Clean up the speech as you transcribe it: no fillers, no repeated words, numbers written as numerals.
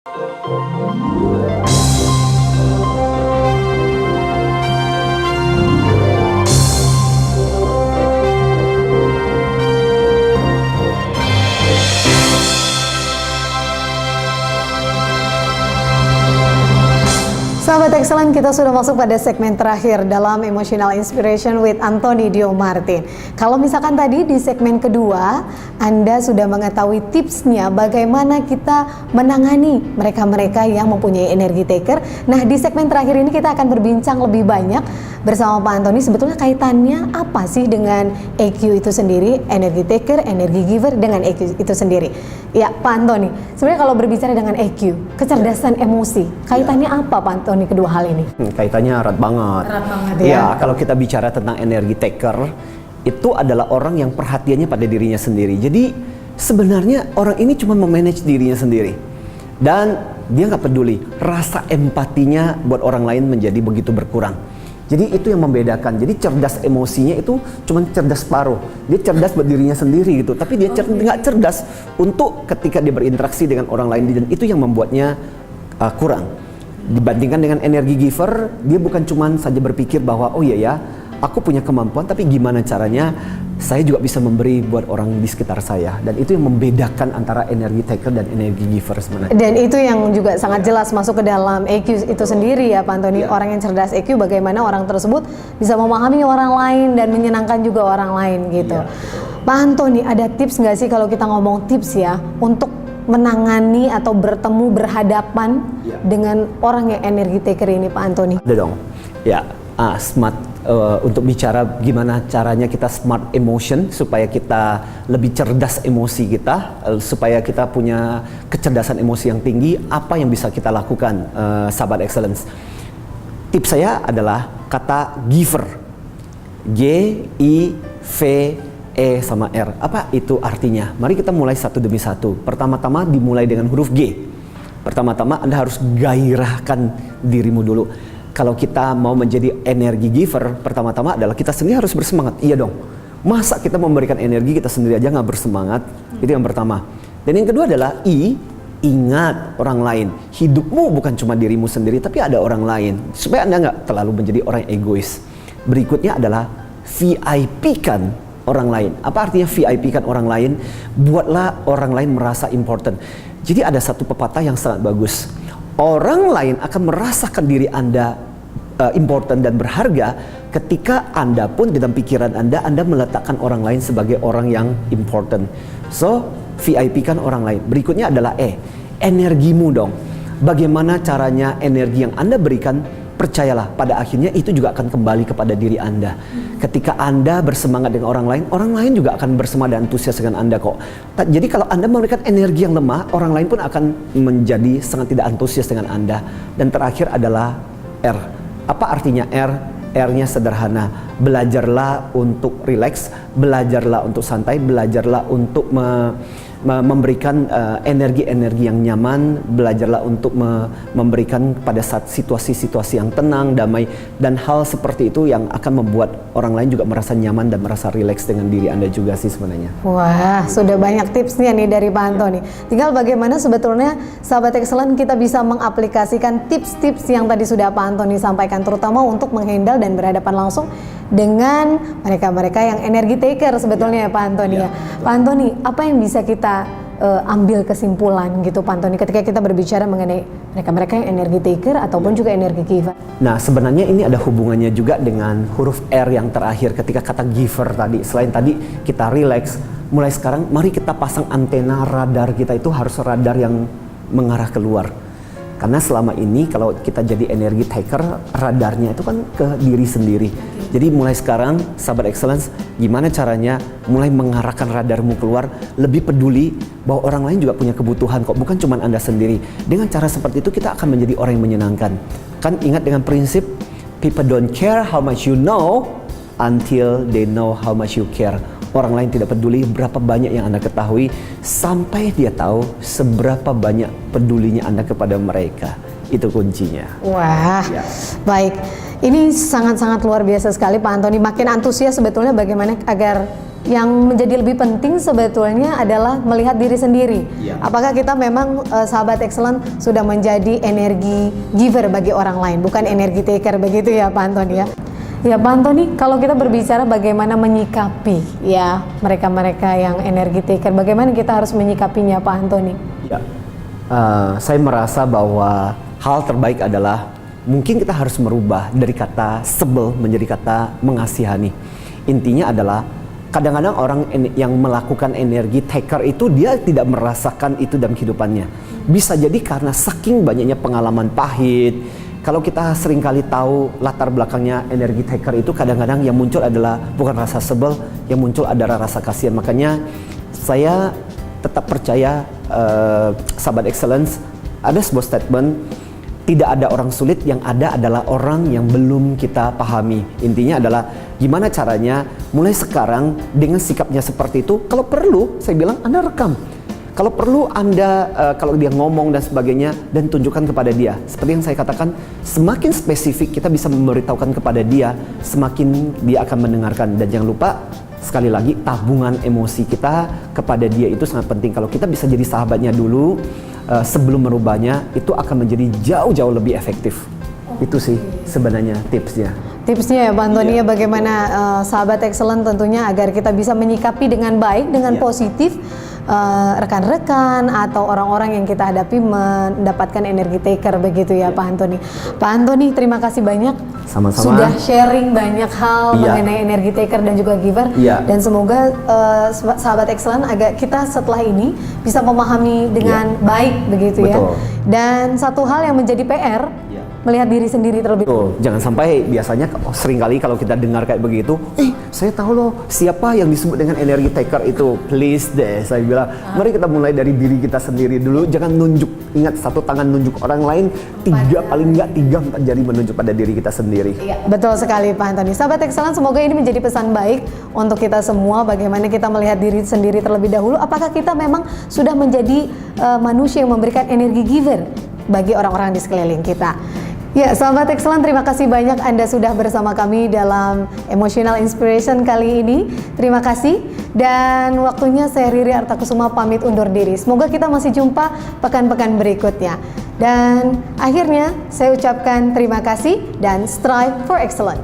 Sahabat Excellent, kita sudah masuk pada segmen terakhir dalam Emotional Inspiration with Anthony Dio Martin. Kalau misalkan tadi di segmen kedua, Anda sudah mengetahui tipsnya bagaimana kita menangani mereka-mereka yang mempunyai energy taker. Nah, di segmen terakhir ini kita akan berbincang lebih banyak bersama Pak Anthony. Sebetulnya kaitannya apa sih dengan EQ itu sendiri, energy taker, energy giver dengan EQ itu sendiri? Ya, Pak Anthony, sebenarnya kalau berbicara dengan EQ, kecerdasan emosi, kaitannya apa Pak Anthony kedua hal ini? Kaitannya erat banget. Erat banget ya. Ya, kalau kita bicara tentang energy taker, itu adalah orang yang perhatiannya pada dirinya sendiri. Jadi sebenarnya orang ini cuma memanage dirinya sendiri. Dan dia nggak peduli, rasa empatinya buat orang lain menjadi begitu berkurang. Jadi itu yang membedakan. Jadi cerdas emosinya itu cuma cerdas separuh. Dia cerdas buat dirinya sendiri gitu. Tapi dia nggak cerdas untuk ketika dia berinteraksi dengan orang lain. Dan itu yang membuatnya kurang. Dibandingkan dengan energi giver, dia bukan cuma saja berpikir bahwa oh iya ya, aku punya kemampuan, tapi gimana caranya saya juga bisa memberi buat orang di sekitar saya. Dan itu yang membedakan antara energi taker dan energi giver sebenarnya. Dan itu yang juga sangat jelas masuk ke dalam EQ itu sendiri ya Pak Anthony. Orang yang cerdas EQ, bagaimana orang tersebut bisa memahami orang lain dan menyenangkan juga orang lain gitu. Pak Anthony, ada tips nggak sih kalau kita ngomong tips ya untuk menangani atau bertemu berhadapan dengan orang yang energi taker ini Pak Anthony? Ada dong. Ya, smart untuk bicara gimana caranya kita smart emotion supaya kita lebih cerdas emosi kita, supaya kita punya kecerdasan emosi yang tinggi. Apa yang bisa kita lakukan, sahabat excellence? Tips saya adalah kata giver, G-I-V-E sama R. Apa itu artinya? Mari kita mulai satu demi satu. Pertama-tama dimulai dengan huruf G. Pertama-tama Anda harus gairahkan dirimu dulu. Kalau kita mau menjadi energi giver, pertama-tama adalah kita sendiri harus bersemangat. Iya dong. Masa kita memberikan energi kita sendiri aja nggak bersemangat? Itu yang pertama. Dan yang kedua adalah I, ingat orang lain. Hidupmu bukan cuma dirimu sendiri, tapi ada orang lain. Supaya Anda nggak terlalu menjadi orang yang egois. Berikutnya adalah VIP-kan orang lain. Apa artinya VIP-kan orang lain? Buatlah orang lain merasa important. Jadi ada satu pepatah yang sangat bagus. Orang lain akan merasakan diri Anda important dan berharga ketika Anda pun dalam pikiran Anda meletakkan orang lain sebagai orang yang important. So, VIP-kan orang lain. Berikutnya adalah energimu dong. Bagaimana caranya energi yang Anda berikan, percayalah pada akhirnya itu juga akan kembali kepada diri Anda. Ketika Anda bersemangat dengan orang lain juga akan bersemangat dan antusias dengan Anda kok. Jadi kalau Anda memberikan energi yang lemah, orang lain pun akan menjadi sangat tidak antusias dengan Anda. Dan terakhir adalah R. Apa artinya R? R-nya sederhana. Belajarlah untuk rileks, belajarlah untuk santai, belajarlah untuk memberikan energi-energi yang nyaman, belajarlah untuk memberikan pada saat situasi-situasi yang tenang, damai, dan hal seperti itu yang akan membuat orang lain juga merasa nyaman dan merasa rileks dengan diri Anda juga sih sebenarnya. Wah, sudah banyak tipsnya nih dari Pak Anthony. Tinggal bagaimana sebetulnya sahabat excellent kita bisa mengaplikasikan tips-tips yang tadi sudah Pak Anthony sampaikan, terutama untuk menghandle dan berhadapan langsung dengan mereka-mereka yang energi taker sebetulnya ya Pak Anthony ya. Pak Anthony, apa yang bisa kita ambil kesimpulan gitu Pak Anthony ketika kita berbicara mengenai mereka-mereka yang energi taker ataupun juga energi giver? Nah, sebenarnya ini ada hubungannya juga dengan huruf R yang terakhir ketika kata giver tadi. Selain tadi kita relax, mulai sekarang mari kita pasang antena radar kita itu harus radar yang mengarah keluar. Karena selama ini kalau kita jadi energi taker, radarnya itu kan ke diri sendiri. Jadi mulai sekarang, sahabat excellence, gimana caranya mulai mengarahkan radarmu keluar, lebih peduli bahwa orang lain juga punya kebutuhan kok, bukan cuma Anda sendiri. Dengan cara seperti itu kita akan menjadi orang yang menyenangkan. Kan ingat dengan prinsip, people don't care how much you know until they know how much you care. Orang lain tidak peduli berapa banyak yang Anda ketahui sampai dia tahu seberapa banyak pedulinya Anda kepada mereka. Itu kuncinya. Wah, ya. Baik. Ini sangat-sangat luar biasa sekali Pak Anthony. Makin antusias sebetulnya bagaimana agar yang menjadi lebih penting sebetulnya adalah melihat diri sendiri. Iya. Apakah kita memang sahabat excellent sudah menjadi energi giver bagi orang lain, bukan energi taker, begitu ya Pak Antoni ya? Ya Pak Antoni, kalau kita berbicara bagaimana menyikapi ya mereka-mereka yang energi taker, bagaimana kita harus menyikapinya Pak Antoni? Ya, saya merasa bahwa hal terbaik adalah mungkin kita harus merubah dari kata sebel menjadi kata mengasihani. Intinya adalah kadang-kadang orang yang melakukan energi taker itu dia tidak merasakan itu dalam kehidupannya. Bisa jadi karena saking banyaknya pengalaman pahit. Kalau kita seringkali tahu latar belakangnya energi taker itu, kadang-kadang yang muncul adalah bukan rasa sebel, yang muncul adalah rasa kasihan. Makanya saya tetap percaya sahabat excellence, ada sebuah statement, tidak ada orang sulit, yang ada adalah orang yang belum kita pahami. Intinya adalah gimana caranya mulai sekarang dengan sikapnya seperti itu. Kalau perlu, saya bilang Anda rekam. Kalau perlu Anda, kalau dia ngomong dan sebagainya, dan tunjukkan kepada dia. Seperti yang saya katakan, semakin spesifik kita bisa memberitahukan kepada dia, semakin dia akan mendengarkan. Dan jangan lupa, sekali lagi, tabungan emosi kita kepada dia itu sangat penting. Kalau kita bisa jadi sahabatnya dulu, sebelum merubahnya, itu akan menjadi jauh-jauh lebih efektif. Itu sih sebenarnya tipsnya. Tipsnya ya Pak Antoni, ya bagaimana sahabat excellent tentunya agar kita bisa menyikapi dengan baik, dengan positif rekan-rekan atau orang-orang yang kita hadapi mendapatkan energi taker, begitu ya Pak Antoni. Pak Antoni, terima kasih banyak. Sama-sama. Sudah sharing banyak hal mengenai energi taker dan juga giver. Dan semoga sahabat excellent agak kita setelah ini bisa memahami dengan baik, begitu ya. Dan satu hal yang menjadi PR, melihat diri sendiri terlebih dahulu. Jangan sampai biasanya seringkali kalau kita dengar kayak begitu, saya tahu loh siapa yang disebut dengan energi taker itu. Please deh, saya bilang, mari kita mulai dari diri kita sendiri dulu. Jangan nunjuk, ingat satu tangan nunjuk orang lain, paling nggak tiga, 4 jari menunjuk pada diri kita sendiri. Betul sekali Pak Antoni. Sahabat excellent, semoga ini menjadi pesan baik untuk kita semua, bagaimana kita melihat diri sendiri terlebih dahulu. Apakah kita memang sudah menjadi manusia yang memberikan energi giver bagi orang-orang di sekeliling kita. Ya, sahabat excellent, terima kasih banyak Anda sudah bersama kami dalam Emotional Inspiration kali ini. Terima kasih, dan waktunya saya Riri Artakusuma pamit undur diri. Semoga kita masih jumpa pekan-pekan berikutnya. Dan akhirnya saya ucapkan terima kasih dan strive for excellence.